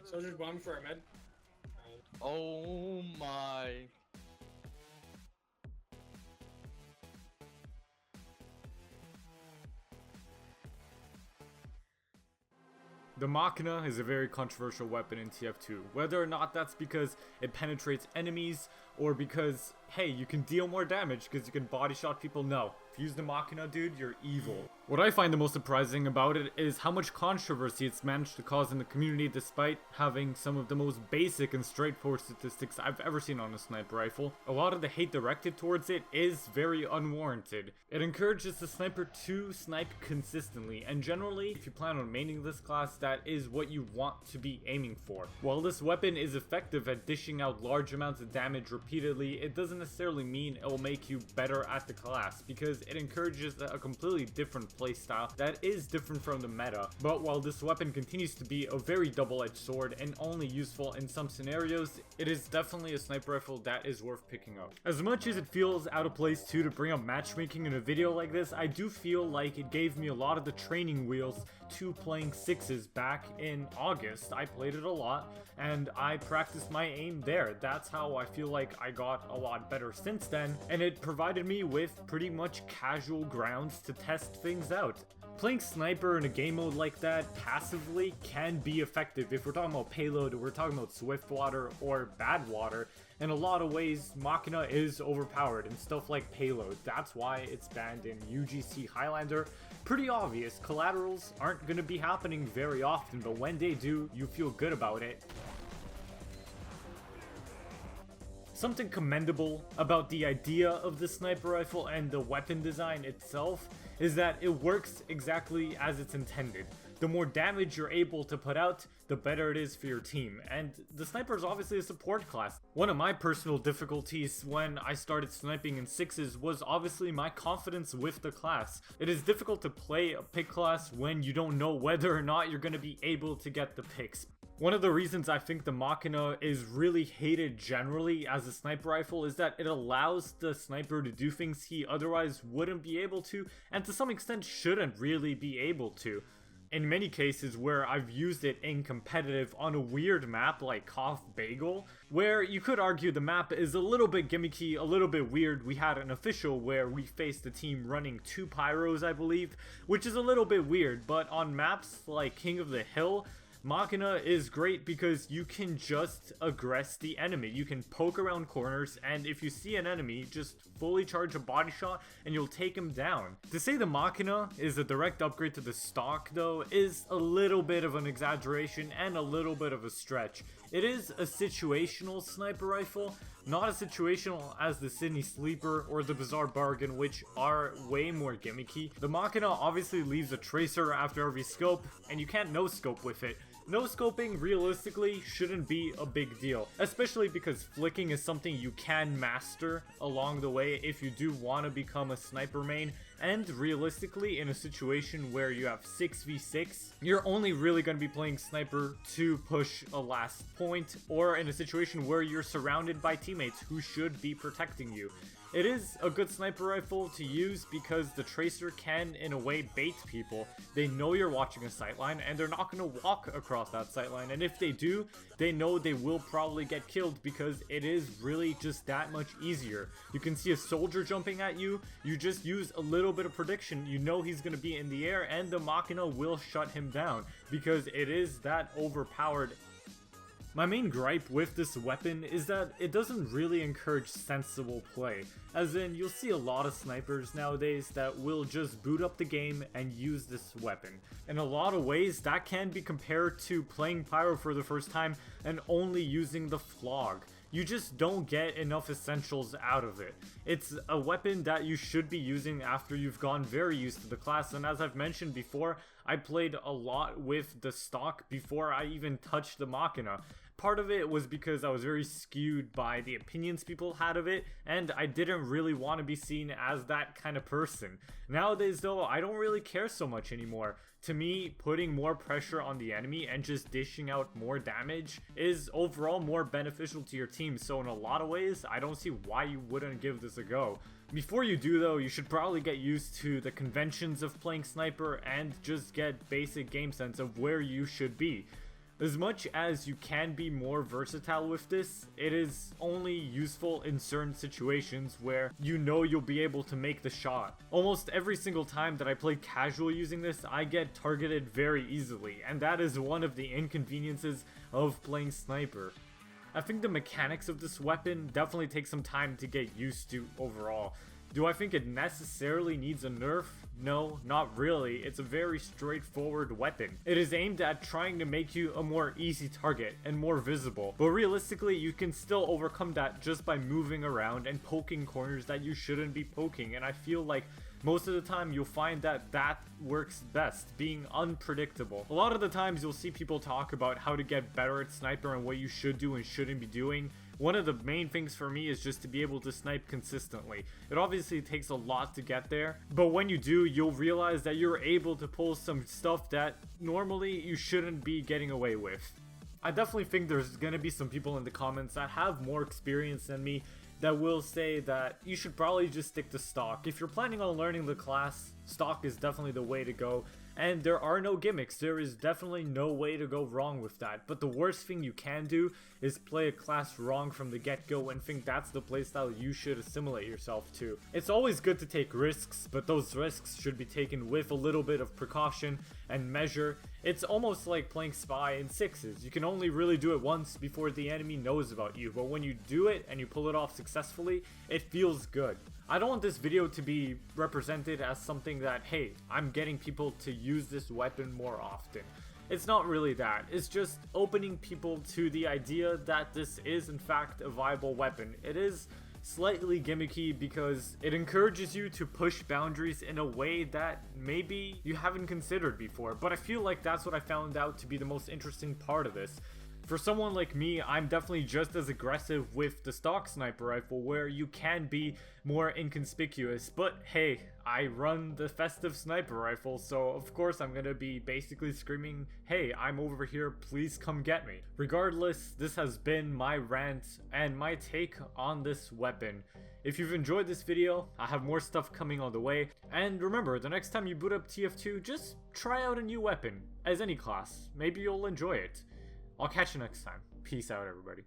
Soldier's bomb for our med. Oh my. The Machina is a very controversial weapon in TF2, whether or not that's because it penetrates enemies or because, hey, you can deal more damage because you can body shot people. No, if you use the Machina, dude, you're evil. What I find the most surprising about it is how much controversy it's managed to cause in the community despite having some of the most basic and straightforward statistics I've ever seen on a sniper rifle. A lot of the hate directed towards it is very unwarranted. It encourages the sniper to snipe consistently, and generally, if you plan on maining this class, that is what you want to be aiming for. While this weapon is effective at dishing out large amounts of damage repeatedly, it doesn't necessarily mean it will make you better at the class, because it encourages a completely different playstyle that is different from the meta. But while this weapon continues to be a very double-edged sword and only useful in some scenarios, it is definitely a sniper rifle that is worth picking up. As much as it feels out of place too to bring up matchmaking in a video like this, I do feel like it gave me a lot of the training wheels to playing sixes back in August. I played it a lot and I practiced my aim there. That's how I feel like I got a lot better since then, and it provided me with pretty much casual grounds to test things out. Playing sniper in a game mode like that passively can be effective if we're talking about payload, or we're talking about swift water or bad water. In a lot of ways, Machina is overpowered and stuff like payload. That's why it's banned in UGC Highlander. Pretty obvious, collaterals aren't going to be happening very often, but when they do, you feel good about it. Something commendable about the idea of the sniper rifle and the weapon design itself is that it works exactly as it's intended. The more damage you're able to put out, the better it is for your team, and the sniper is obviously a support class. One of my personal difficulties when I started sniping in sixes was obviously my confidence with the class. It is difficult to play a pick class when you don't know whether or not you're going to be able to get the picks. One of the reasons I think the Machina is really hated generally as a sniper rifle is that it allows the sniper to do things he otherwise wouldn't be able to, and to some extent shouldn't really be able to. In many cases where I've used it in competitive on a weird map like Cough Bagel, where you could argue the map is a little bit gimmicky, a little bit weird. We had an official where we faced a team running 2 pyros, I believe, which is a little bit weird, but on maps like King of the Hill, Machina is great because you can just aggress the enemy. You can poke around corners, and if you see an enemy, just fully charge a body shot and you'll take him down. To say the Machina is a direct upgrade to the stock though is a little bit of an exaggeration and a little bit of a stretch. It is a situational sniper rifle, not as situational as the Sydney Sleeper or the Bizarre Bargain, which are way more gimmicky. The Machina obviously leaves a tracer after every scope, and you can't no-scope with it. No-scoping, realistically, shouldn't be a big deal, especially because flicking is something you can master along the way if you do want to become a sniper main, and realistically, in a situation where you have 6v6, you're only really going to be playing sniper to push a last point, or in a situation where you're surrounded by teammates who should be protecting you. It is a good sniper rifle to use because the tracer can, in a way, bait people. They know you're watching a sightline and they're not going to walk across that sightline, and if they do, they know they will probably get killed because it is really just that much easier. You can see a soldier jumping at you, you just use a little bit of prediction, you know he's going to be in the air, and the Machina will shut him down because it is that overpowered. My main gripe with this weapon is that it doesn't really encourage sensible play, as in you'll see a lot of snipers nowadays that will just boot up the game and use this weapon. In a lot of ways that can be compared to playing Pyro for the first time and only using the Flog. You just don't get enough essentials out of it. It's a weapon that you should be using after you've gone very used to the class, and as I've mentioned before, I played a lot with the stock before I even touched the Machina. Part of it was because I was very skewed by the opinions people had of it, and I didn't really want to be seen as that kind of person. Nowadays though, I don't really care so much anymore. To me, putting more pressure on the enemy and just dishing out more damage is overall more beneficial to your team, so in a lot of ways, I don't see why you wouldn't give this a go. Before you do though, you should probably get used to the conventions of playing sniper and just get basic game sense of where you should be. As much as you can be more versatile with this, it is only useful in certain situations where you know you'll be able to make the shot. Almost every single time that I play casual using this, I get targeted very easily, and that is one of the inconveniences of playing sniper. I think the mechanics of this weapon definitely take some time to get used to overall. Do I think it necessarily needs a nerf? No, not really. It's a very straightforward weapon. It is aimed at trying to make you a more easy target and more visible, but realistically you can still overcome that just by moving around and poking corners that you shouldn't be poking, and I feel like most of the time you'll find that that works best, being unpredictable. A lot of the times you'll see people talk about how to get better at sniper and what you should do and shouldn't be doing. One of the main things for me is just to be able to snipe consistently. It obviously takes a lot to get there, but when you do, you'll realize that you're able to pull some stuff that normally you shouldn't be getting away with. I definitely think there's gonna be some people in the comments that have more experience than me that will say that you should probably just stick to stock. If you're planning on learning the class, stock is definitely the way to go. And there are no gimmicks, there is definitely no way to go wrong with that. But the worst thing you can do is play a class wrong from the get-go and think that's the playstyle you should assimilate yourself to. It's always good to take risks, but those risks should be taken with a little bit of precaution and measure. It's almost like playing Spy in sixes. You can only really do it once before the enemy knows about you, but when you do it and you pull it off successfully, it feels good. I don't want this video to be represented as something that, hey, I'm getting people to use this weapon more often. It's not really that. It's just opening people to the idea that this is in fact a viable weapon. It is slightly gimmicky because it encourages you to push boundaries in a way that maybe you haven't considered before, but I feel like that's what I found out to be the most interesting part of this. For someone like me, I'm definitely just as aggressive with the stock sniper rifle where you can be more inconspicuous, but hey, I run the festive sniper rifle, so of course I'm gonna be basically screaming, hey, I'm over here, please come get me. Regardless, this has been my rant and my take on this weapon. If you've enjoyed this video, I have more stuff coming on the way, and remember, the next time you boot up TF2, just try out a new weapon, as any class, maybe you'll enjoy it. I'll catch you next time. Peace out, everybody.